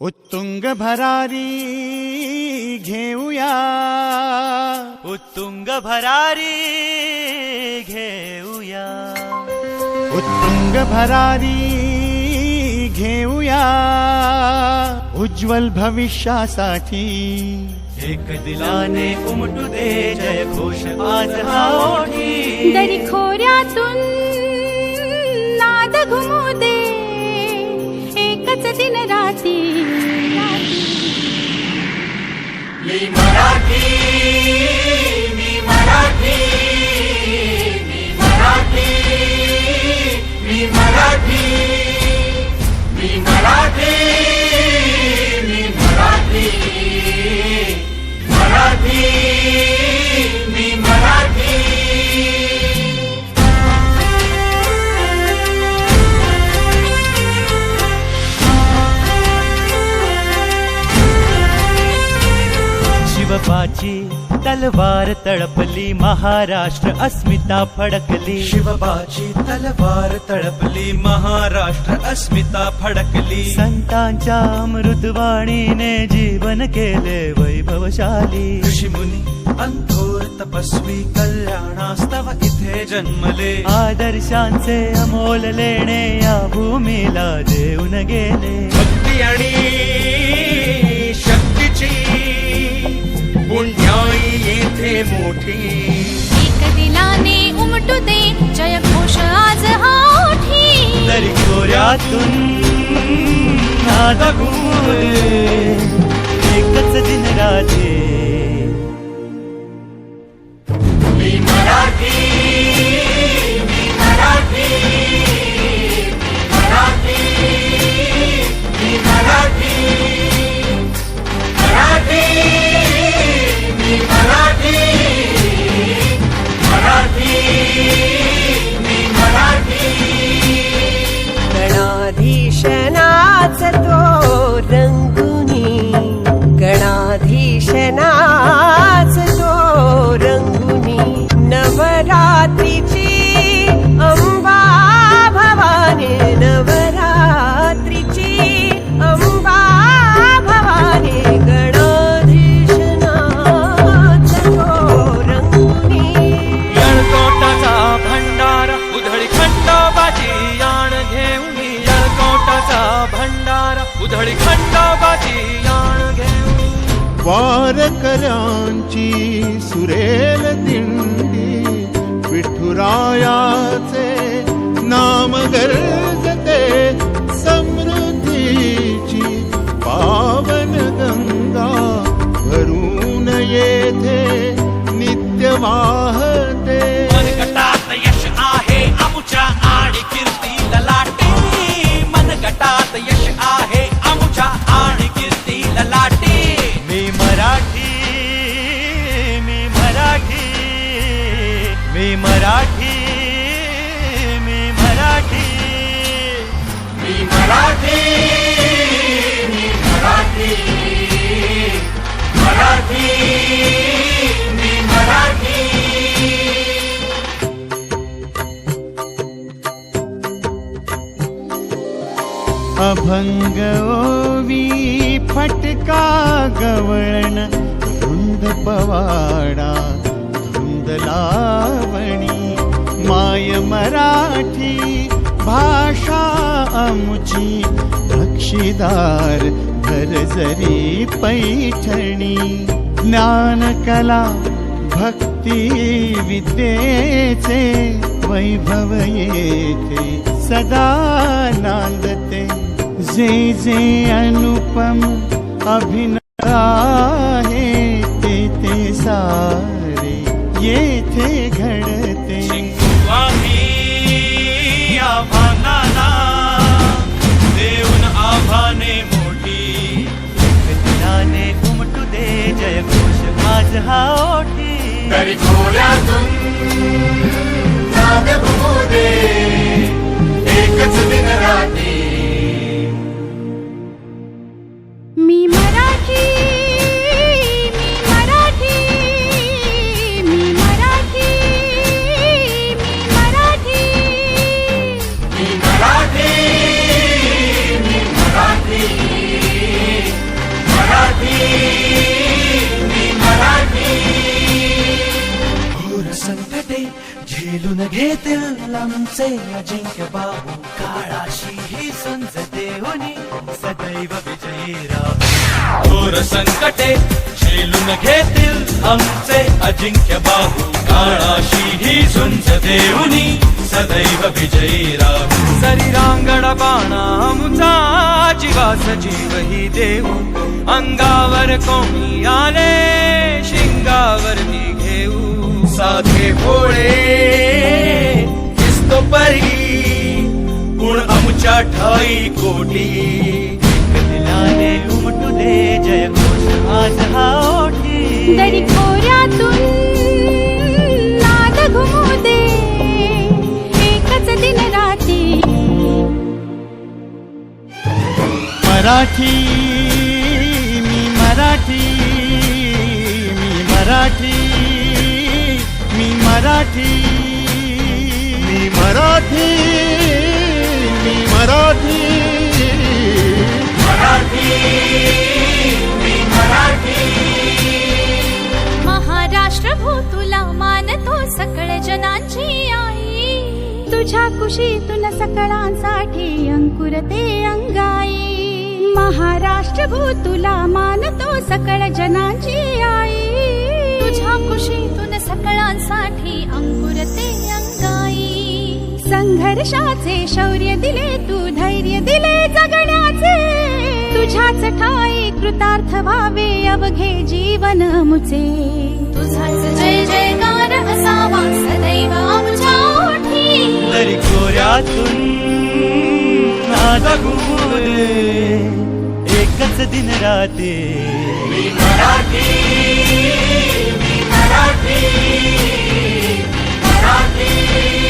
उत्तुंग भरारी घेऊया, उत्तुंग भरारी घेऊया, उत्तुंग भरारी घेऊया, उज्ज्वल भविष्यासाठी एक दिलाने उमटू दे जय घोष आज हा ओठी. दरी खोऱ्यातून नाद घुमू दे एकच दिन राती. मी मराठी, मी मराठी, मी मराठी, मी मराठी, मी मराठी, मी मराठी, मराठी, मी मराठी. शिवबाची तलवार तळपली, महाराष्ट्र अस्मिता फडकली. शिवबाची तलवार तळपली, महाराष्ट्र अस्मिता फडकली. संतांच्या अमृतवाणीने जीवन केले वैभवशाली. ऋषीमुनी अंथोर तपस्वी कल्याणास्तव इथे जन्मले. आदर्शांचे अमोल लेणे या भूमीला देऊन गेले. भक्ती आणि शक्तीची पुण्याई येथे मोठी. एक दिलाने उमटू दे जय घोष आज हा ओठी. तरी खोऱ्यातून नाद घुमू दे एकच दिन रात्री. मी मराठी, मी मराठी, मराठी, मी मराठी, मराठी, मी मराठी, मराठी, मी मराठी. गणाधीशनाच तो रंगुनी, गणाधीशनाच तो रंगुनी. नवरात्रीची अंबा भवानी, नवरात्रीची अंबा भवानी. गणाधीशनाच तो रंगुनी. यळकोटाचा भंडार उधळी खंडोबाची याण घेऊन. यळकोटाचा भंडार उधळी खंडोबाची याण घेऊन. वारकऱ्यांची सुरेल दिंडी, विठुरायाचे नाम गर्जते. समृद्धीची पावन गंगा भरून येथे नित्य वाहते. मनगटात यश आहे आमुच्या आणि कीर्ती ललाटे. मनगटात यश आहे आमुच्या आणि कीर्ती ललाटे. मी मराठी, मी मराठी, मी मराठी, मी मराठी, मी मराठी, मी मराठी, मराठी, मी मराठी. अभंग ओवी फटका गवळण, धुंद पवाडा धुंद लावणी. माय मराठी भाषा अमुची, बक्षीदार भरजरी पैठणी. ज्ञान कला भक्ती विद्येचे वैभव येथे सदा नांदते. जे जे अनुपम अभिनय आहे ते ते सारे येथे घडते. आम्ही आव्हानाला देऊन आव्हाने मोठी. दिलाने उमटू दे जय घोष आज हा ओठी. तरी खोऱ्यातून नाद घुमू दे एकच दिन राती. मी मराठी, मी मराठी, मी मराठी, मी मराठी, मी मराठी, मी मराठी, झेलून घेतील आमचे अजिंक्य बाहू काळाशी ही सुंज देऊनी सदैव विजयी राहू घोर संकटे झेलून घेतील आमचे अजिंक्य बाहू काळाशी ही झुंज देऊनी सदैव विजयी राहू शरीरांगण बाणा आमचा जीवास जीव ही देऊ अंगावर कोणी आले शिंगावरती घेऊ साधे भोळे दिसतो परी गुण आमच्या ठाई कोटी दिलाने उमटू दे जय घोष आज हा ओठी दरी खोऱ्यातून नाद घुमू दे एकच दिन राती मराठी मी मराठी मी मराठी मी मराठी मी मराठी मी मराठी महाराष्ट्र भू तुला मानतो सकळ जनाची आई तुझ्या कुशीतून सकळांसाठी अंकुरते अंगाई महाराष्ट्र भू तुला मानतो सकळ जनाची आई तुझ्या कुशीतून सकळांसाठी अंकुरते अंगाई संघर्षाचे शौर्य दिले तू धैर्य दिले जगण्याचे तुझ्याच ठाई कृतार्थ व्हावे अवघे जीवन मुचे तुझाच जय जयकार असावा सदैव आमच्या ओठी तरी खोऱ्यातून नाद घुमू दे एकच दिन राते मी मराठी मी मराठी मराठी